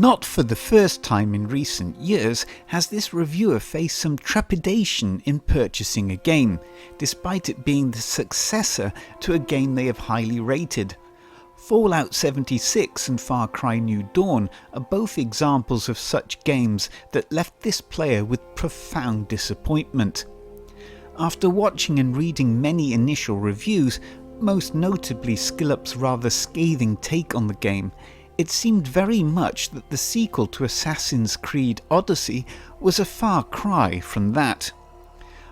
Not for the first time in recent years has this reviewer faced some trepidation in purchasing a game, despite it being the successor to a game they have highly rated. Fallout 76 and Far Cry New Dawn are both examples of such games that left this player with profound disappointment. After watching and reading many initial reviews, most notably Skillup's rather scathing take on the game, it seemed very much that the sequel to Assassin's Creed Odyssey was a far cry from that.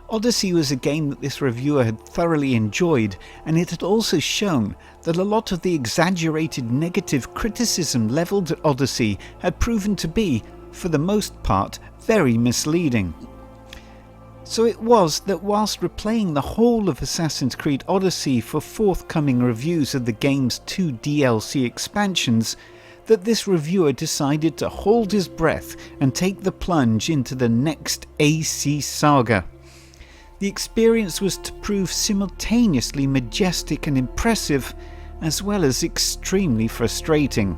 Odyssey was a game that this reviewer had thoroughly enjoyed, and it had also shown that a lot of the exaggerated negative criticism levelled at Odyssey had proven to be, for the most part, very misleading. So it was that whilst replaying the whole of Assassin's Creed Odyssey for forthcoming reviews of the game's 2 DLC expansions, that this reviewer decided to hold his breath and take the plunge into the next AC saga. The experience was to prove simultaneously majestic and impressive, as well as extremely frustrating.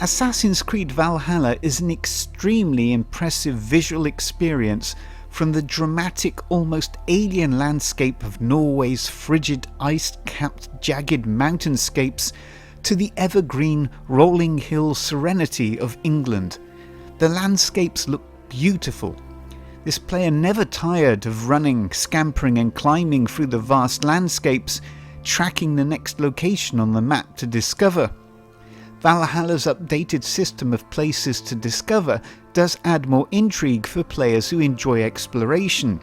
Assassin's Creed Valhalla is an extremely impressive visual experience, from the dramatic, almost alien landscape of Norway's frigid, ice-capped, jagged mountainscapes to the evergreen, rolling hill serenity of England. The landscapes look beautiful. This player never tired of running, scampering and climbing through the vast landscapes, tracking the next location on the map to discover. Valhalla's updated system of places to discover does add more intrigue for players who enjoy exploration.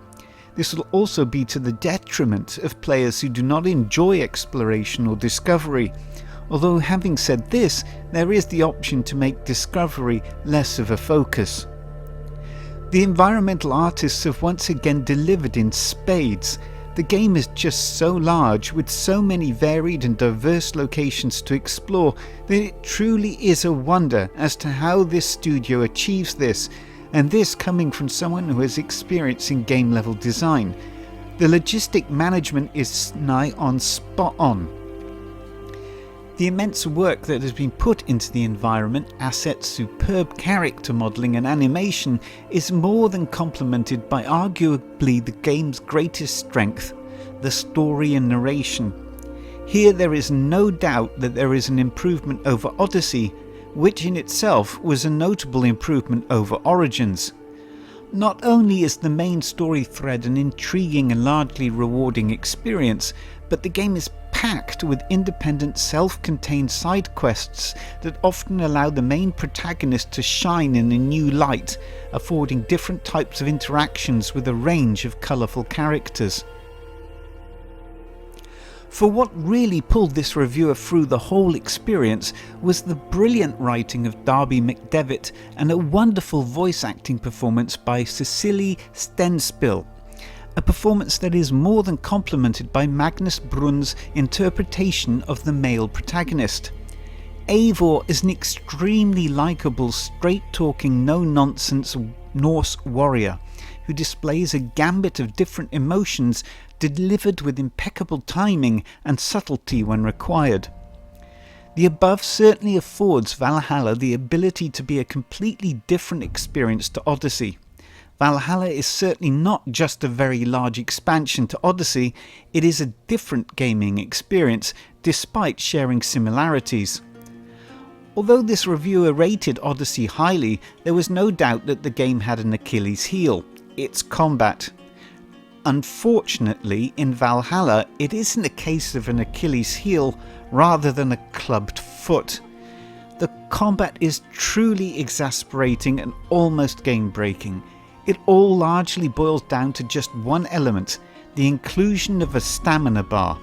This will also be to the detriment of players who do not enjoy exploration or discovery, although having said this, there is the option to make discovery less of a focus. The environmental artists have once again delivered in spades. The game is just so large, with so many varied and diverse locations to explore, that it truly is a wonder as to how this studio achieves this, and this coming from someone who has experience in game level design. The logistic management is nigh on spot on. The immense work that has been put into the environment, assets, superb character modelling and animation is more than complemented by arguably the game's greatest strength, the story and narration. Here there is no doubt that there is an improvement over Odyssey, which in itself was a notable improvement over Origins. Not only is the main story thread an intriguing and largely rewarding experience, but the game is packed with independent self-contained side quests that often allow the main protagonist to shine in a new light, affording different types of interactions with a range of colourful characters. For what really pulled this reviewer through the whole experience was the brilliant writing of Darby McDevitt and a wonderful voice acting performance by Cecilie Stenspill. A performance that is more than complemented by Magnus Brunn's interpretation of the male protagonist. Eivor is an extremely likeable, straight-talking, no-nonsense Norse warrior who displays a gambit of different emotions delivered with impeccable timing and subtlety when required. The above certainly affords Valhalla the ability to be a completely different experience to Odyssey. Valhalla is certainly not just a very large expansion to Odyssey, it is a different gaming experience, despite sharing similarities. Although this reviewer rated Odyssey highly, there was no doubt that the game had an Achilles heel: its combat. Unfortunately, in Valhalla, it isn't a case of an Achilles heel rather than a clubbed foot. The combat is truly exasperating and almost game-breaking. It all largely boils down to just one element: the inclusion of a stamina bar.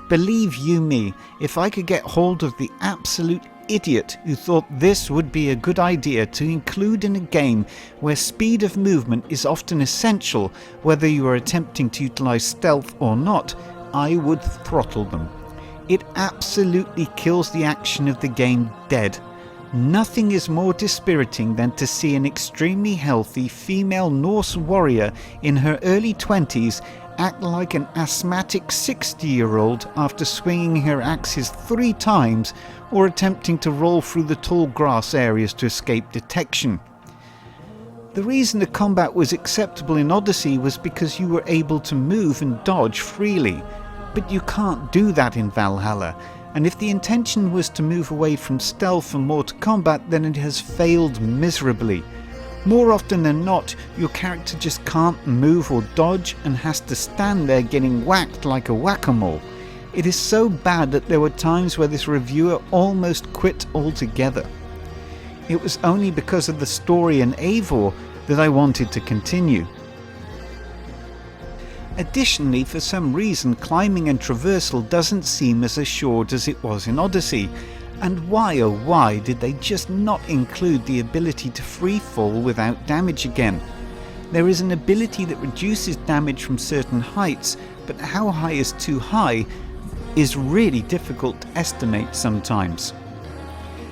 Believe you me, if I could get hold of the absolute idiot who thought this would be a good idea to include in a game where speed of movement is often essential, whether you are attempting to utilize stealth or not, I would throttle them. It absolutely kills the action of the game dead. Nothing is more dispiriting than to see an extremely healthy female Norse warrior in her early 20s act like an asthmatic 60-year-old after swinging her axes 3 times or attempting to roll through the tall grass areas to escape detection. The reason the combat was acceptable in Odyssey was because you were able to move and dodge freely, but you can't do that in Valhalla, and if the intention was to move away from stealth and more to combat, then it has failed miserably. More often than not, your character just can't move or dodge and has to stand there getting whacked like a whack-a-mole. It is so bad that there were times where this reviewer almost quit altogether. It was only because of the story and Eivor that I wanted to continue. Additionally, for some reason, climbing and traversal doesn't seem as assured as it was in Odyssey. And why oh why did they just not include the ability to free fall without damage again? There is an ability that reduces damage from certain heights, but how high is too high is really difficult to estimate sometimes.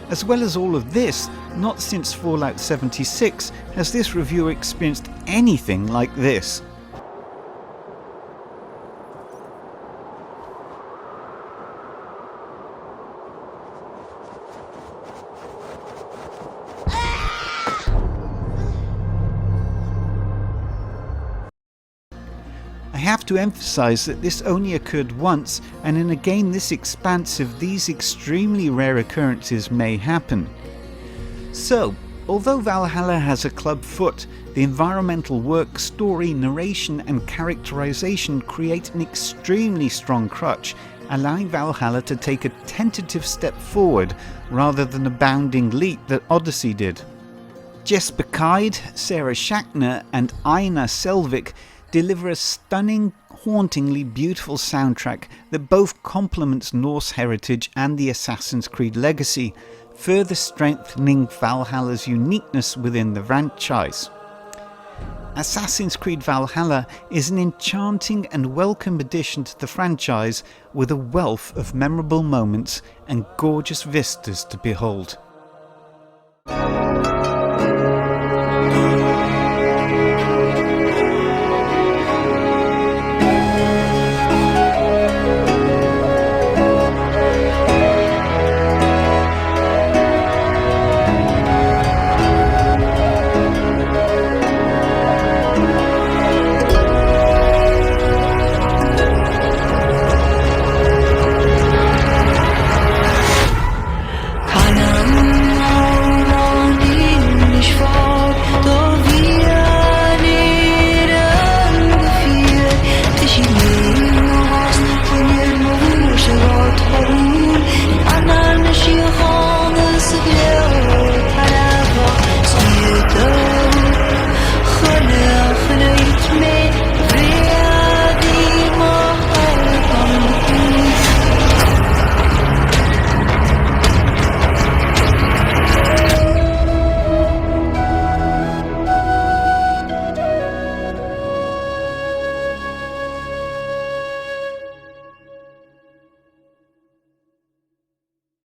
As well as all of this, not since Fallout 76 has this reviewer experienced anything like this. I have to emphasize that this only occurred once, and in a game this expansive, these extremely rare occurrences may happen. So, although Valhalla has a club foot, the environmental work, story, narration and characterization create an extremely strong crutch, allowing Valhalla to take a tentative step forward rather than a bounding leap that Odyssey did. Jesper Kyd, Sarah Schachner and Aina Selvik deliver a stunning, hauntingly beautiful soundtrack that both complements Norse heritage and the Assassin's Creed legacy, further strengthening Valhalla's uniqueness within the franchise. Assassin's Creed Valhalla is an enchanting and welcome addition to the franchise, with a wealth of memorable moments and gorgeous vistas to behold.